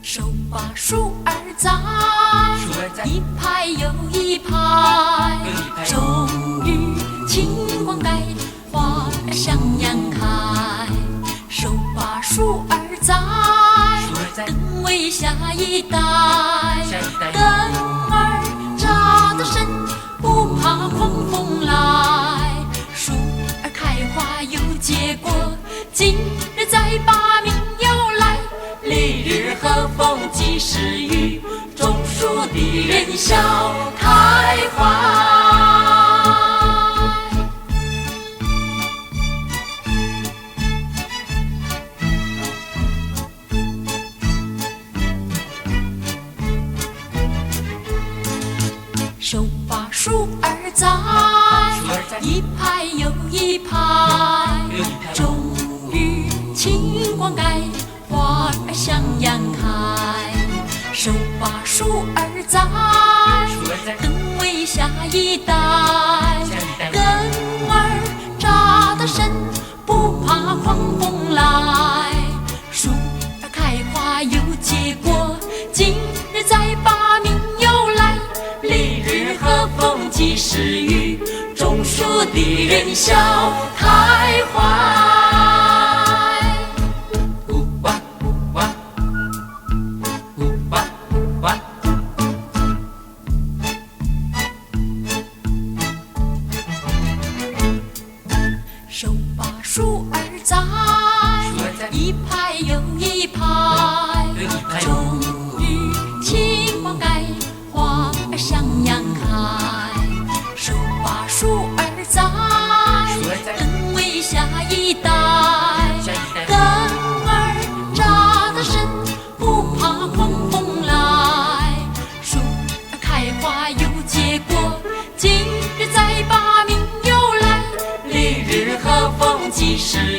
手把树儿栽，一排又一排，终于晴光盖，花儿向阳开。手把树儿栽，更为下一代，根儿扎得深，不怕狂风来。树儿开花有结果，今日再把名由来。丽日和风及时雨，种树的人笑开怀。手把树儿栽，一排又一排，终于晴光盖，花儿向阳开。手把树儿栽，更为下一代，根儿扎得深，不怕狂风来。树儿开花有结果，今日再把名由来。丽日和风及时雨，种树的人笑开怀。手把树儿栽，一排又一排，终于晴光盖，花儿向阳开。手把树儿栽，更为下一代，根儿扎得深，不怕狂风来。树儿开花有结果，今日再把名由来。丽日和风及时